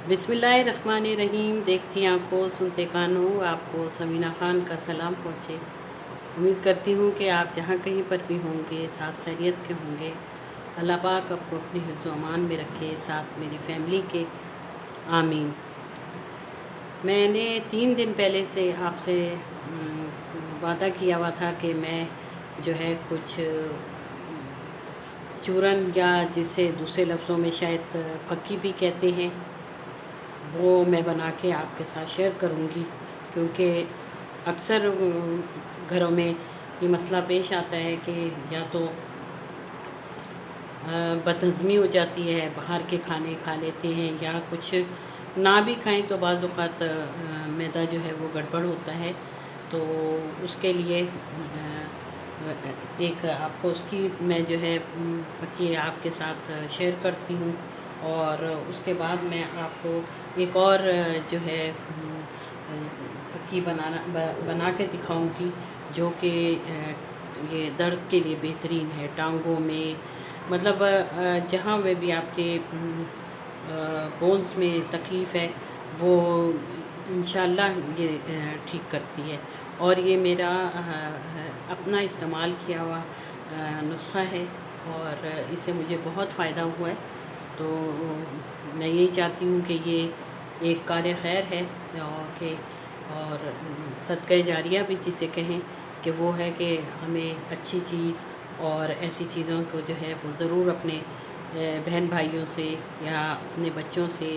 बिस्मिल्लाहिर्रहमानिर्रहीम। देखती आंखों सुनते कानों, आपको समीना ख़ान का सलाम पहुँचे। उम्मीद करती हूँ कि आप जहाँ कहीं पर भी होंगे साथ खैरियत के होंगे। अल्लाह पाक आपको अपने हिफ्ज़ व अमान में रखे, साथ मेरी फैमिली के। आमीन। मैंने 3 दिन पहले से आपसे वादा किया हुआ था कि मैं जो है कुछ चूरन, या जिसे दूसरे लफ्ज़ों में शायद फक्की भी कहते हैं, वो मैं बना के आपके साथ शेयर करूँगी। क्योंकि अक्सर घरों में ये मसला पेश आता है कि या तो बदहज़मी हो जाती है, बाहर के खाने खा लेते हैं, या कुछ ना भी खाएं तो बाज़ औक़ात मैदा जो है वो गड़बड़ होता है। तो उसके लिए एक आपको उसकी मैं जो है कि आपके साथ शेयर करती हूँ। और उसके बाद मैं आपको एक और जो है फक्की बना के दिखाऊंगी, जो कि ये दर्द के लिए बेहतरीन है। टांगों में, मतलब जहाँ में भी आपके बोन्स में तकलीफ़ है, वो इंशाल्लाह ये ठीक करती है। और ये मेरा अपना इस्तेमाल किया हुआ नुस्ख़ा है, और इससे मुझे बहुत फ़ायदा हुआ है। तो मैं यही चाहती हूँ कि ये एक कार्य खैर है, और सदक़े जारिया भी जिसे कहें, कि वो है कि हमें अच्छी चीज़ और ऐसी चीज़ों को जो है वो ज़रूर अपने बहन भाइयों से या अपने बच्चों से,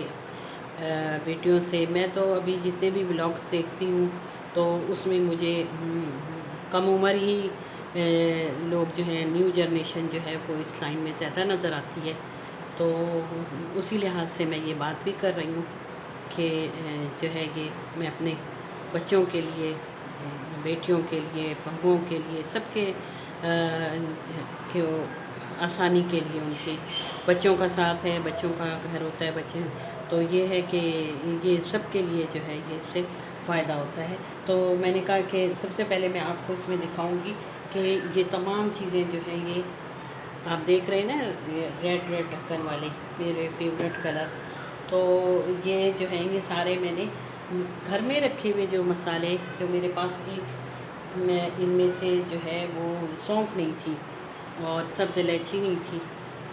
बेटियों से। मैं तो अभी जितने भी व्लॉग्स देखती हूँ तो उसमें मुझे कम उम्र ही लोग जो हैं, न्यू जनरेशन जो है वो इस लाइन में ज़्यादा नज़र आती है। तो उसी लिहाज से मैं ये बात भी कर रही हूँ कि जो है ये मैं अपने बच्चों के लिए, बेटियों के लिए, बहुओं के लिए, सबके आसानी के लिए, उनके बच्चों का साथ है, बच्चों का घर होता है, बच्चे। तो ये है कि ये सब के लिए जो है ये इससे फ़ायदा होता है। तो मैंने कहा कि सबसे पहले मैं आपको इसमें दिखाऊंगी कि ये तमाम चीज़ें जो है, ये आप देख रहे हैं ना, ये रेड रेड ढक्कन वाले मेरे फेवरेट कलर। तो ये जो है ये सारे मैंने घर में रखे हुए जो मसाले, जो मेरे पास एक मैं इनमें से जो है वो सौंफ नहीं थी और सब्ज़ इलायची नहीं थी,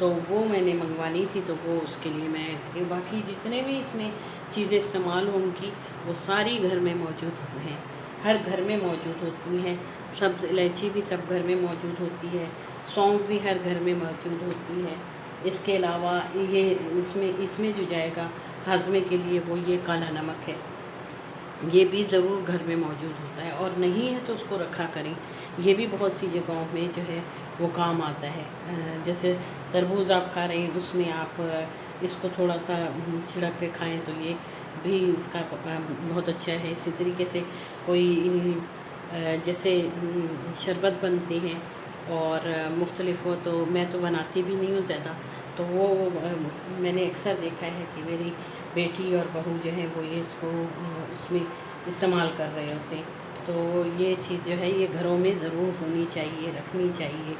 तो वो मैंने मंगवानी थी। तो वो उसके लिए मैं बाकी जितने भी इसमें चीज़ें इस्तेमाल होंगी वो सारी घर में मौजूद हैं, हर घर में मौजूद होती हैं। सब्ज़ इलायची भी सब घर में मौजूद होती है, सौंफ भी हर घर में मौजूद होती है। इसके अलावा ये इसमें जो जाएगा हाजमे के लिए, वो ये काला नमक है, ये भी ज़रूर घर में मौजूद होता है। और नहीं है तो उसको रखा करें, ये भी बहुत सी जगहों में जो है वो काम आता है। जैसे तरबूज़ आप खा रहे हैं, उसमें आप इसको थोड़ा सा छिड़क के खाएं तो ये भी इसका बहुत अच्छा है। इसी तरीके से कोई जैसे शरबत बनते हैं और मुख्तलिफ़ हो, तो मैं तो बनाती भी नहीं हूँ ज़्यादा, तो वो मैंने अक्सर देखा है कि मेरी बेटी और बहू जो है वो ये इसको उसमें इस्तेमाल कर रहे होते हैं। तो ये चीज़ जो है ये घरों में ज़रूर होनी चाहिए, रखनी चाहिए।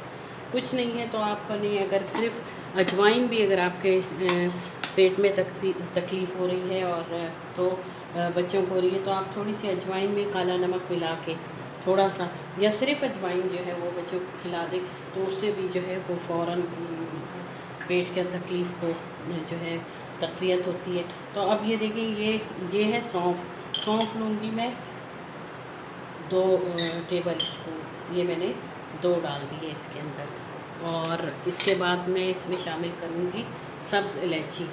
कुछ नहीं है तो आपने अगर सिर्फ अजवाइन भी, अगर आपके पेट में तकलीफ़ हो रही है और तो बच्चों को हो रही है, तो आप थोड़ी सी अजवाइन में काला नमक मिला के थोड़ा सा, या सिर्फ अजवाइन जो है वो बच्चों को खिला दें, तो उससे भी जो है वो फ़ौरन पेट के तकलीफ़ को जो है तक़वियत होती है। तो अब ये देखिए, ये है सौंफ लूँगी मैं 2 टेबल स्पून, ये मैंने 2 डाल दिए इसके अंदर। और इसके बाद मैं इसमें शामिल करूँगी सब्ज़ इलायची।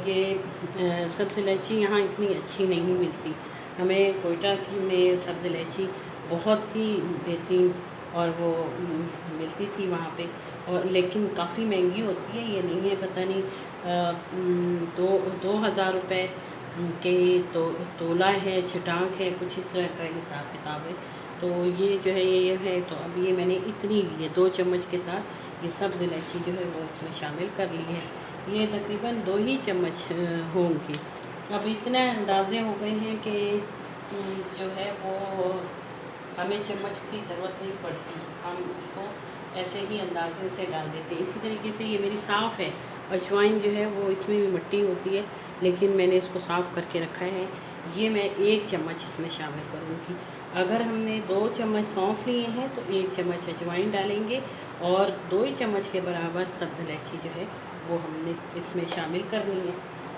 ये सब्ज़ इलायची यहाँ इतनी अच्छी नहीं मिलती हमें। कोयटा में सब्ज़ इलायची बहुत ही बेहतरीन और वो मिलती थी वहाँ पे, और लेकिन काफ़ी महंगी होती है। ये नहीं है, पता नहीं 2,000 रुपये के तो तोला है, छिटांक है, कुछ इस तरह का हिसाब किताब है। तो ये जो है ये है। तो अब ये मैंने इतनी ली है, 2 चम्मच के साथ ये सब्ज़ इलायची जो है वो इसमें शामिल कर ली है। ये तकरीबन 2 ही चम्मच होंगी। अब इतने अंदाज़े हो गए हैं कि जो है वो हमें चम्मच की ज़रूरत नहीं पड़ती, हम उसको ऐसे ही अंदाजे से डाल देते हैं। इसी तरीके से ये मेरी साफ़ है, अजवाइन जो है वो इसमें भी मिट्टी होती है, लेकिन मैंने इसको साफ़ करके रखा है। ये मैं 1 चम्मच इसमें शामिल करूँगी। अगर हमने 2 चम्मच सौंफ लिए हैं तो 1 चम्मच अजवाइन डालेंगे और 2 ही चम्मच के बराबर सब्ज़ इलायची जो है वो हमने इसमें शामिल करनी है।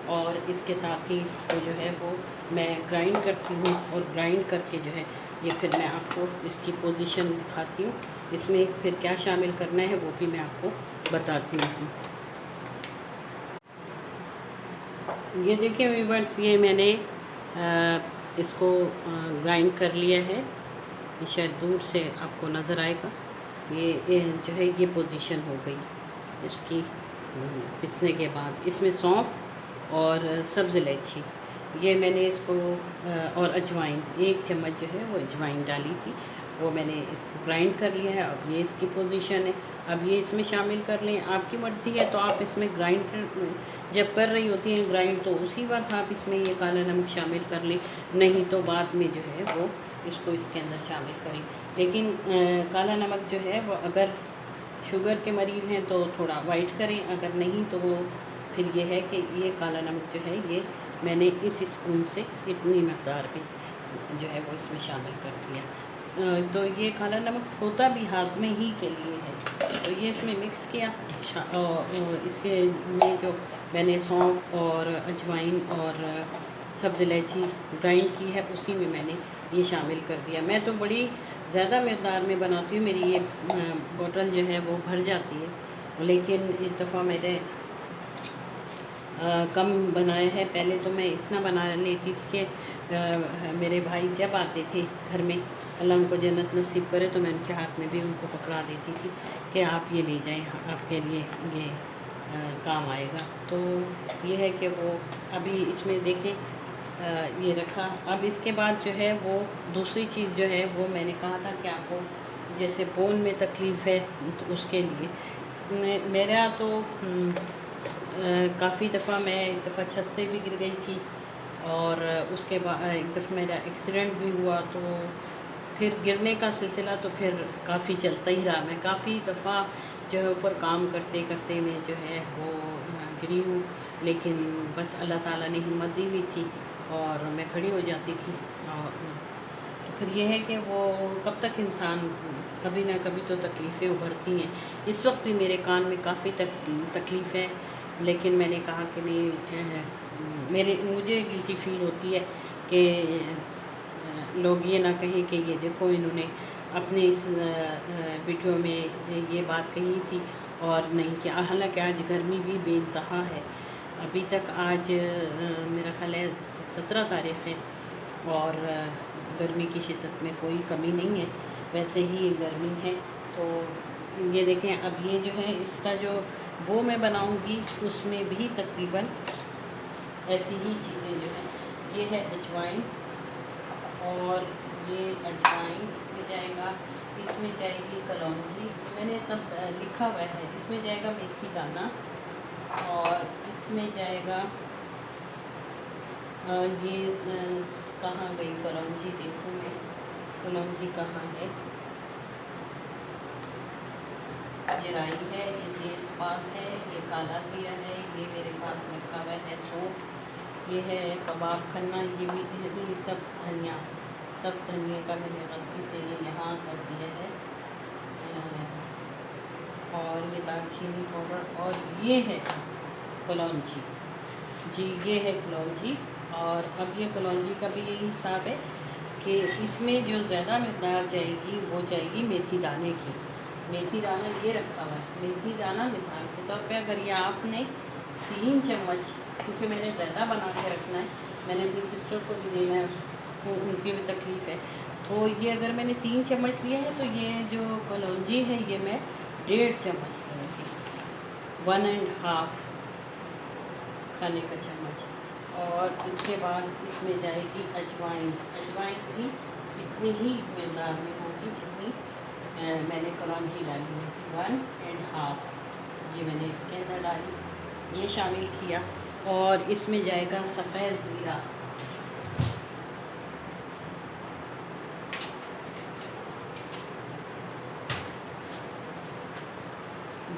और इसके साथ ही इसको जो है वो मैं ग्राइंड करती हूँ, और ग्राइंड करके जो है ये फिर मैं आपको इसकी पोजीशन दिखाती हूँ। इसमें फिर क्या शामिल करना है वो भी मैं आपको बताती हूँ। ये देखिए व्यूअर्स, ये मैंने इसको ग्राइंड कर लिया है। ये शायद दूर से आपको नज़र आएगा। ये जो है ये पोजीशन हो गई इसकी पिसने के बाद। इसमें सौंफ और सब्ज़ इलायची, ये मैंने इसको और अजवाइन 1 चम्मच जो है वो अजवाइन डाली थी, वो मैंने इसको ग्राइंड कर लिया है। अब ये इसकी पोजीशन है। अब ये इसमें शामिल कर लें, आपकी मर्ज़ी है तो आप इसमें ग्राइंड जब कर रही होती हैं ग्राइंड तो उसी वक्त आप इसमें ये काला नमक शामिल कर लें, नहीं तो बाद में जो है वो इसको इसके अंदर शामिल करें। लेकिन काला नमक जो है वो अगर शुगर के मरीज़ हैं तो थोड़ा वाइट करें, अगर नहीं तो वो फिर ये है कि ये काला नमक जो है ये मैंने इस स्पून से इतनी मकदार में जो है वो इसमें शामिल कर दिया। तो ये काला नमक होता भी हाजमे ही के लिए है। तो ये इसमें मिक्स किया, इससे में जो मैंने सौंफ और अजवाइन और सब्ज़ इलायची ग्राइंड की है उसी में मैंने ये शामिल कर दिया। मैं तो बड़ी ज़्यादा मकदार में बनाती हूँ, मेरी ये बोतल जो है वो भर जाती है, लेकिन इस दफ़ा मैंने कम बनाया है। पहले तो मैं इतना बना लेती थी कि मेरे भाई जब आते थे घर में, अल्लाह उनको जन्नत नसीब करे, तो मैं उनके हाथ में भी उनको पकड़ा देती थी कि आप ये ले जाएं, आपके लिए ये काम आएगा। तो ये है कि वो अभी इसमें देखें ये रखा। अब इसके बाद जो है वो दूसरी चीज़ जो है वो मैंने कहा था कि आपको जैसे बोन में तकलीफ़ है तो उसके लिए मेरा तो काफ़ी दफ़ा मैं एक दफ़ा छत से भी गिर गई थी, और उसके बाद एक दफ़ा मेरा एक्सीडेंट भी हुआ। तो फिर गिरने का सिलसिला तो फिर काफ़ी चलता ही रहा। मैं काफ़ी दफ़ा जो है ऊपर काम करते करते मैं जो है वो गिरी हूँ, लेकिन बस अल्लाह ताला ने हिम्मत दी हुई थी और मैं खड़ी हो जाती थी। और तो फिर ये है कि वो कब तक इंसान, कभी ना कभी तो तकलीफ़ें उभरती हैं। इस वक्त भी मेरे कान में काफ़ी तकलीफ़ है, लेकिन मैंने कहा कि नहीं, मुझे गिल्टी फ़ील होती है कि लोग ये ना कहें कि ये देखो इन्होंने अपने इस वीडियो में ये बात कही थी और नहीं किया। हालांकि आज गर्मी भी बेइंतहा है। अभी तक आज मेरा ख्याल है 17 तारीख़ है और गर्मी की शिद्दत में कोई कमी नहीं है, वैसे ही गर्मी है। तो ये देखें, अब ये जो है इसका जो वो मैं बनाऊंगी उसमें भी तकरीबन ऐसी ही चीज़ें जो हैं, ये है अजवाइन, और ये अजवाइन इसमें जाएगा, इसमें जाएगी कलौंजी, ये मैंने सब लिखा हुआ है। इसमें जाएगा मेथी दाना, और इसमें जाएगा ये कहाँ गई कलौंजी, देखूँ मैं कलौंजी कहाँ है। ये राई है, ये तेज़पात है, ये काला ज़ीरा है, ये मेरे पास रखा हुआ है सौंफ, ये है कबाब खन्ना, ये भी सब्ज़ धनिया, सब्ज़ धनिया का मैंने गलती से ये यहाँ कर दिया है, और ये दालचीनी पाउडर, और ये है कलौंजी जी, ये है कलौंजी। और अब ये कलौंजी का भी यही हिसाब है कि इसमें जो ज़्यादा मकदार जाएगी वो जाएगी मेथी दाने की। मेथी दाना ये रखा हुआ है। मेथी दाना मिसाल के तौर पे अगर ये आपने 3 चम्मच, क्योंकि मैंने ज़्यादा बना के रखना है, मैंने अपनी सिस्टर को भी देना है, उसको उनकी भी तकलीफ़ है, तो ये अगर मैंने 3 चम्मच लिया है तो ये जो कलौंजी है ये मैं 1.5 चम्मच लूँगी, 1.5 खाने का चम्मच। और इसके बाद इसमें जाएगी अजवाइन, अजवाइन भी इतनी ही मकदार में होगी जितनी मैंने कलौंजी डाली है, 1.5 ये मैंने इसके अंदर डाली, ये शामिल किया। और इसमें जाएगा सफ़ेद ज़ीरा,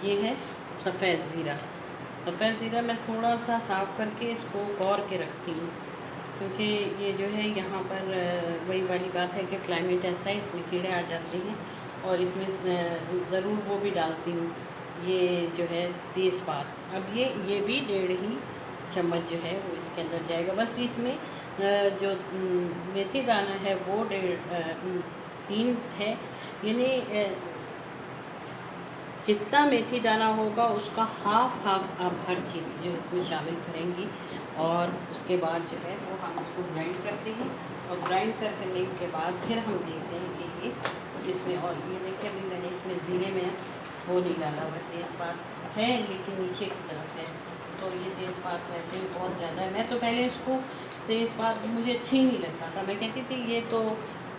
ये है सफ़ेद ज़ीरा। सफ़ेद ज़ीरा मैं थोड़ा सा साफ़ करके इसको कौर के रखती हूँ, क्योंकि ये जो है यहाँ पर वही वाली बात है कि क्लाइमेट ऐसा है, इसमें कीड़े आ जाते हैं। और इसमें ज़रूर वो भी डालती हूँ, ये जो है तेज़पात। अब ये भी 1.5 ही चम्मच जो है वो इसके अंदर जाएगा। बस इसमें जो मेथी दाना है वो 3 है, यानी जितना मेथी दाना होगा उसका हाफ आप हर चीज़ जो इसमें शामिल करेंगी। और उसके बाद जो है वो हम इसको ग्राइंड करते हैं, और ग्राइंड करने के बाद फिर हम देखते हैं कि ये इसमें, और ये देखिए अभी मैंने इसमें ज़ीरे में वो नहीं डाला हुआ, तेज़पात है लेकिन नीचे की तरफ है। तो ये तेज़पात वैसे ही बहुत ज़्यादा है। मैं तो पहले इसको तेज़पात मुझे अच्छी ही नहीं लगता था, मैं कहती थी ये तो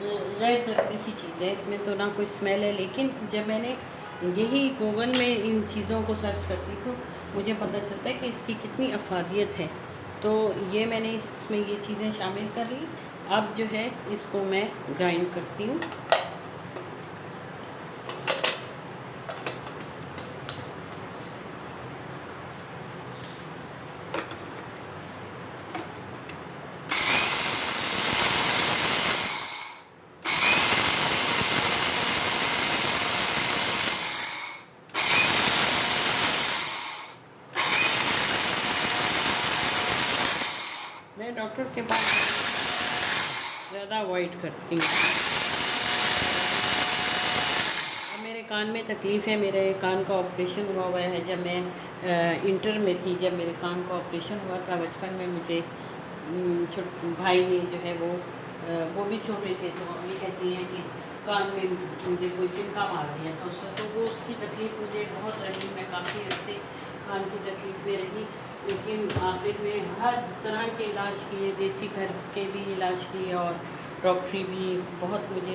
गैर ज़रूरी सी चीज़ है, इसमें तो ना कोई स्मेल है। लेकिन जब मैंने यही गूगल में इन चीज़ों को सर्च करती तो मुझे पता चलता है कि इसकी कितनी अफादियत है। तो ये मैंने इसमें ये चीज़ें शामिल कर ली। अब जो है इसको मैं ग्राइंड करती हूँ। मैं डॉक्टर के पास ज़्यादा अवॉइड करती हूँ। अब मेरे कान में तकलीफ़ है, मेरे कान का ऑपरेशन हुआ है। जब मैं इंटर में थी, जब मेरे कान का ऑपरेशन हुआ था बचपन में, मुझे भाई ने जो है वो भी छोटे थे, तो मम्मी कहती हैं कि कान में मुझे कोई तिनका मार दिया था उससे। तो वो उसकी तकलीफ़ मुझे बहुत रही, मैं काफ़ी अरसे कान की तकलीफ़ में रही। लेकिन आखिर में हर तरह के इलाज किए, देसी घर के भी इलाज किए और डॉक्टरी भी बहुत। मुझे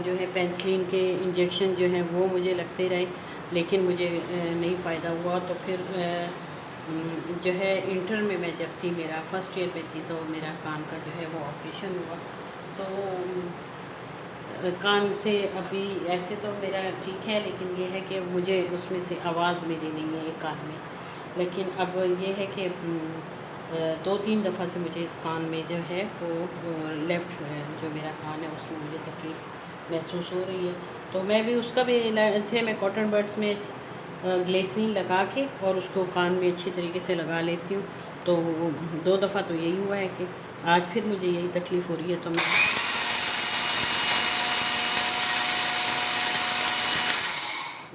जो है पेंसिलिन के इंजेक्शन जो हैं वो मुझे लगते रहे, लेकिन मुझे नहीं फ़ायदा हुआ। तो फिर जो है इंटर में मैं जब थी, मेरा फर्स्ट ईयर में थी, तो मेरा कान का जो है वो ऑपरेशन हुआ। तो कान से अभी ऐसे तो मेरा ठीक है, लेकिन ये है कि मुझे उसमें से आवाज़ मेरी नहीं है एक कान में। लेकिन अब ये है कि 2-3 दफ़ा से मुझे इस कान में जो है वो लेफ़्ट जो मेरा कान है उसमें मुझे तकलीफ़ महसूस हो रही है। तो मैं भी उसका भी इलाज है, मैं कॉटन बड्स में ग्लिसरीन लगा के और उसको कान में अच्छी तरीके से लगा लेती हूँ। तो 2 दफ़ा तो यही हुआ है कि आज फिर मुझे यही तकलीफ़ हो रही है, तो मैं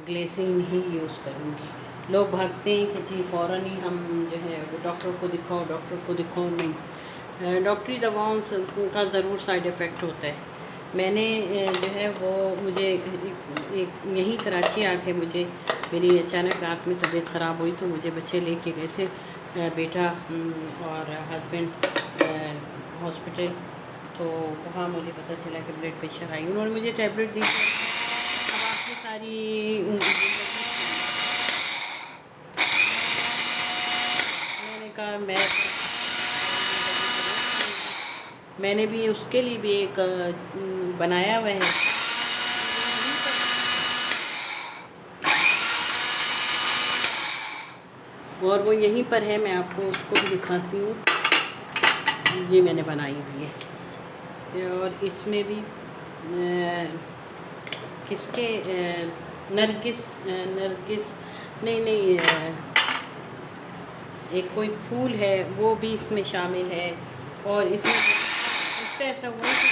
ग्लिसरीन ही यूज़ करूँगी। लोग भागते हैं कि जी फ़ौरन ही हम जो है वो डॉक्टर को दिखाओ, डॉक्टर को दिखाओ। नहीं, डॉक्टरी दवाओं से का ज़रूर साइड इफ़ेक्ट होता है। मैंने जो है वो मुझे एक यहीं कराची आके मुझे मेरी अचानक रात में तबीयत ख़राब हुई, तो मुझे बच्चे लेके गए थे बेटा और हस्बैंड हॉस्पिटल। तो वहाँ मुझे पता चला कि ब्लड प्रेशर आई। उन्होंने मुझे टैबलेट दी, अब आपकी सारी मैंने कहा मैंने भी उसके लिए भी एक बनाया हुआ है, और वो यहीं पर है। मैं आपको उसको भी दिखाती हूँ, ये मैंने बनाई हुई है। और इसमें भी किसके नरगिस नहीं, एक कोई फूल है वो भी इसमें शामिल है। और इसमें इससे ऐसा हुआ कि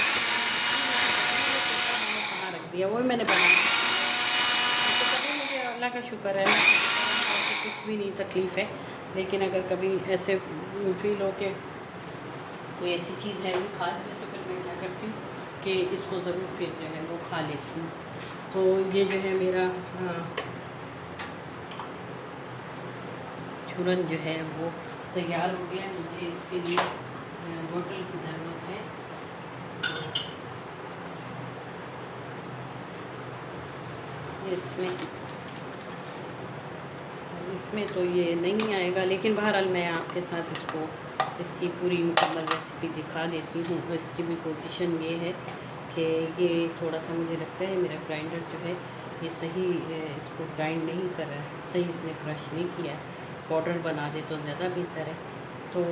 कहाँ रख दिया, वो भी मैंने बनाया। तो कभी मुझे अल्लाह का शुक्र है ना, कुछ भी नहीं तकलीफ़ है। लेकिन अगर कभी ऐसे फील हो के कोई ऐसी चीज़ है भी खा लेते, तो फिर मैं क्या करती हूँ कि इसको ज़रूर फिर जो है वो खा लेती हूँ। तो ये जो है मेरा चूरन जो है वो तैयार हो गया। मुझे इसके लिए बोतल की ज़रूरत है। इसमें तो ये नहीं आएगा, लेकिन बहरहाल मैं आपके साथ इसकी पूरी मुकम्मल रेसिपी दिखा देती हूँ। इसकी भी पोजीशन ये है कि ये थोड़ा सा मुझे लगता है मेरा ग्राइंडर जो है ये सही इसको ग्राइंड नहीं कर रहा है, सही से क्रश नहीं किया है। पाउडर बना दे तो ज़्यादा बेहतर है। तो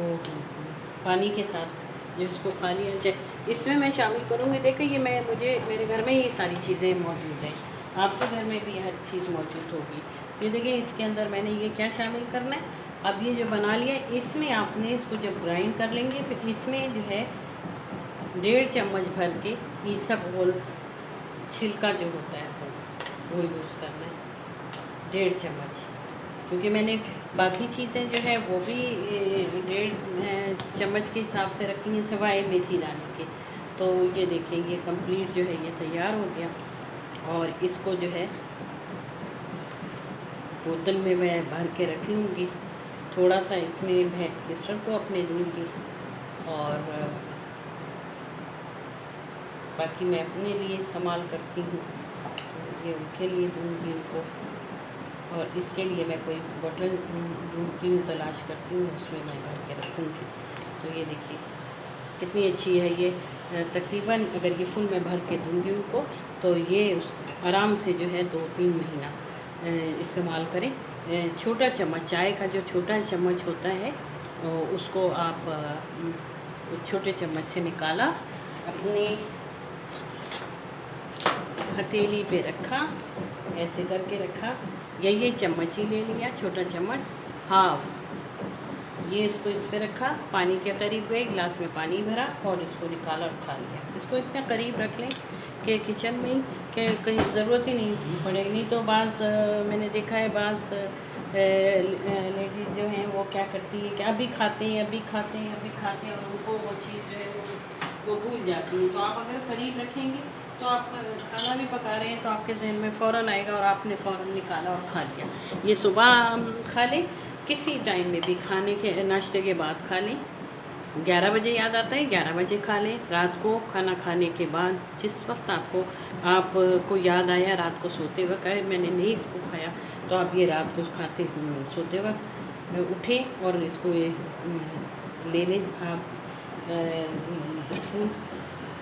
पानी के साथ जो इसको खा लिया जाए, इसमें मैं शामिल करूँगी। देखिए ये मेरे घर में ये सारी चीज़ें मौजूद हैं, आपके घर में भी हर चीज़ मौजूद होगी। ये देखिए इसके अंदर मैंने ये क्या शामिल करना है। अब ये जो बना लिया, इसमें आपने इसको जब ग्राइंड कर लेंगे फिर इसमें जो है 1.5 चम्मच भर के ये सब होल छिलका जो होता है वो यूज़ करना है, 1.5 चम्मच। क्योंकि मैंने बाकी चीज़ें जो है वो भी 1.5 चम्मच के हिसाब से रखी हैं, सिवाय मेथी दाने के। तो ये देखिए ये कंप्लीट जो है ये तैयार हो गया, और इसको जो है बोतल में मैं भर के रख लूँगी। थोड़ा सा इसमें मैं सिस्टर को अपने दूँगी, और बाकी मैं अपने लिए इस्तेमाल करती हूँ, ये उनके लिए दूँगी उनको। और इसके लिए मैं कोई बोतल ढूंढती हूँ, तलाश करती हूँ, उसमें मैं भर के रखूँगी। तो ये देखिए कितनी अच्छी है ये। तकरीबन अगर ये फुल मैं भर के दूँगी उनको तो ये उस आराम से जो है 2-3 महीना इस्तेमाल करें। छोटा चम्मच, चाय का जो छोटा चम्मच होता है उसको आप छोटे चम्मच से निकाला, अपनी हथेली पे रखा, ऐसे करके रखा, ये चम्मच ही ले लिया, छोटा चम्मच हाफ, ये इसको इस पे रखा, पानी के करीब गए, गिलास में पानी भरा और इसको निकाला और खा लिया। इसको इतना करीब रख लें कि किचन में ही कि कहीं ज़रूरत ही नहीं पड़ेगी। नहीं तो बाज़ मैंने देखा है बाज़ लेडीज़ जो हैं वो क्या करती है कि अभी खाते हैं और उनको वो चीज़ जो है वो भूल जाती है। तो आप अगर करीब रखेंगे तो आप खाना भी पका रहे हैं तो आपके जहन में फ़ौरन आएगा और आपने फ़ौरन निकाला और खा लिया। ये सुबह खा लें, किसी टाइम में भी, खाने के नाश्ते के बाद खा लें, 11 बजे याद आता है 11 बजे खा लें, रात को खाना खाने के बाद जिस वक्त आपको याद आया रात को सोते वक्त मैंने नहीं इसको खाया, तो आप ये रात को खाते सोते वक्त उठें और इसको ये ले लें आप स्पून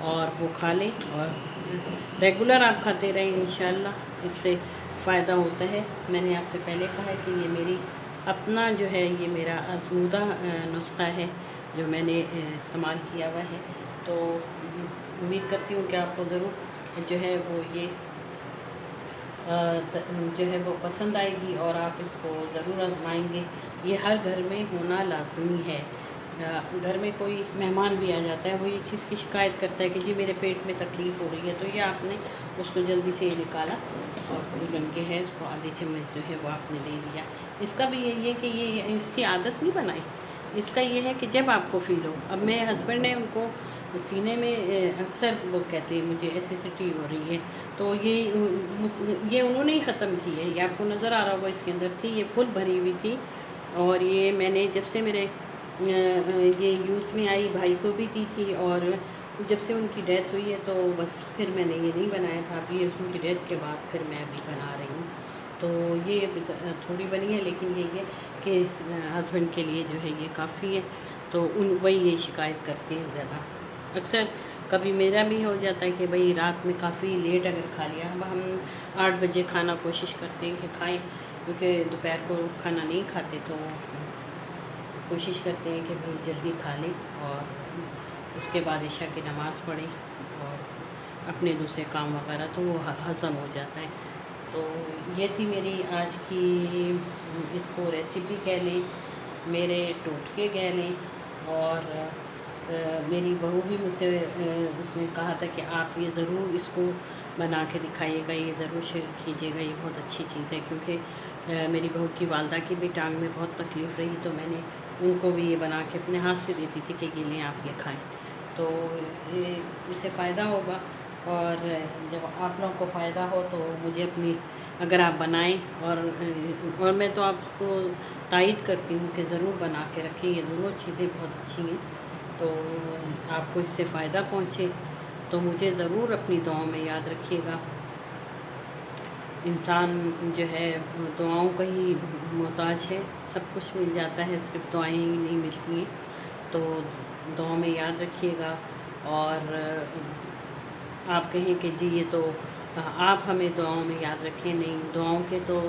और वो खा लें, और रेगुलर आप खाते रहें, इंशाल्लाह इससे फ़ायदा होता है। मैंने आपसे पहले कहा है कि ये मेरी अपना जो है ये मेरा आज़मूदा नुस्खा है जो मैंने इस्तेमाल किया हुआ है। तो उम्मीद करती हूँ कि आपको ज़रूर जो है वो ये जो है वो पसंद आएगी और आप इसको ज़रूर आजमाएंगे। ये हर घर में होना लाजमी है। घर में कोई मेहमान भी आ जाता है, वो ये चीज़ की शिकायत करता है कि जी मेरे पेट में तकलीफ़ हो रही है, तो ये आपने उसको जल्दी से निकाला और जो लड़के है उसको आधे चम्मच जो है वो आपने दे दिया। इसका भी यही है कि ये इसकी आदत नहीं बनाई, इसका ये है कि जब आपको फ़ील हो। अब मेरे हस्बैंड ने उनको सीने में अक्सर लोग कहते हैं मुझे एसिडिटी हो रही है, तो ये उन्होंने ही ख़त्म की है। ये आपको नज़र आ रहा होगा इसके अंदर थी, ये फुल भरी हुई थी, और ये मैंने जब से मेरे ये यूज़ में आई भाई को भी दी थी, और जब से उनकी डेथ हुई है तो बस फिर मैंने ये नहीं बनाया था। अभी ये उनकी डेथ के बाद फिर मैं अभी बना रही हूँ। तो ये थोड़ी बनी है, लेकिन ये कि हस्बैंड के लिए जो है ये काफ़ी है। तो वही ये शिकायत करते हैं ज़्यादा। अक्सर कभी मेरा भी हो जाता है कि भाई रात में काफ़ी लेट अगर खा लिया, अब हम 8 बजे खाना कोशिश करते हैं कि खाएं, क्योंकि दोपहर को खाना नहीं खाते, तो कोशिश करते हैं कि भाई जल्दी खा लें और उसके बाद इशा की नमाज़ पढ़ें और अपने दूसरे काम वगैरह, तो वो हज़म हो जाता है। तो ये थी मेरी आज की, इसको रेसिपी कह लें, मेरे टोटके कह लें। और मेरी बहू भी मुझसे उसने कहा था कि आप ये ज़रूर इसको बना के दिखाइएगा, ये ज़रूर शेयर कीजिएगा, ये बहुत अच्छी चीज़ है। क्योंकि मेरी बहू की वालदा की भी टांग में बहुत तकलीफ़ रही, तो मैंने उनको भी ये बना के अपने हाथ से देती थी कि ये लें आप ये खाएं। तो इससे फ़ायदा होगा, और जब आप लोगों को फ़ायदा हो तो मुझे अपनी, अगर आप बनाएं, और मैं तो आपको तायद करती हूँ कि ज़रूर बना के रखें, ये दोनों चीज़ें बहुत अच्छी हैं। तो आपको इससे फ़ायदा पहुँचे तो मुझे ज़रूर अपनी दुआओं में याद रखिएगा। इंसान जो है दुआओं का ही मोहताज है, सब कुछ मिल जाता है, सिर्फ दुआएं ही नहीं मिलती हैं। तो दुआओं में याद रखिएगा, और आप कहें कि जी ये तो आप हमें दुआओं में याद रखें, नहीं, दुआओं के तो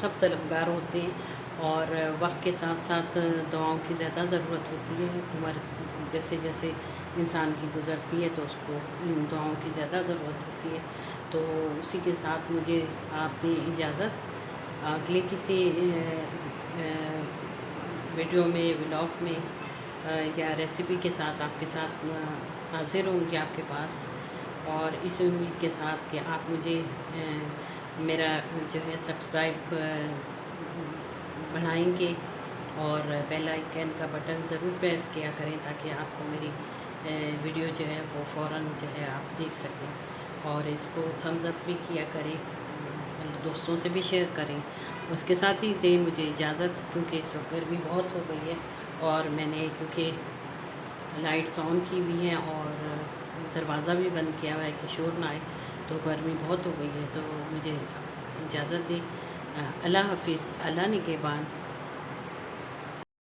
सब तलबगार होते हैं, और वक्त के साथ साथ दुआओं की ज़्यादा ज़रूरत होती है। उम्र जैसे जैसे इंसान की गुज़रती है तो उसको इन दुआओं की ज़्यादा ज़रूरत होती है। तो उसी के साथ मुझे आप दें इजाज़त, अगले किसी वीडियो में, व्लॉग में या रेसिपी के साथ आपके साथ हाज़िर होंगी आपके पास, और इस उम्मीद के साथ कि आप मुझे मेरा जो है सब्सक्राइब बढ़ाएंगे और बेल आइकन का बटन ज़रूर प्रेस किया करें ताकि आपको मेरी वीडियो जो है वो फ़ौरन जो है आप देख सकें। और इसको थम्स अप भी किया करें, दोस्तों से भी शेयर करें। उसके साथ ही दें मुझे इजाज़त, क्योंकि इस वक्त गर्मी बहुत हो गई है और मैंने क्योंकि लाइट्स ऑन की हुई हैं और दरवाज़ा भी बंद किया हुआ है कि शोर ना आए, तो गर्मी बहुत हो गई है। तो मुझे इजाज़त दें। अल्लाह हाफिज़, अल्लाह निगहबान।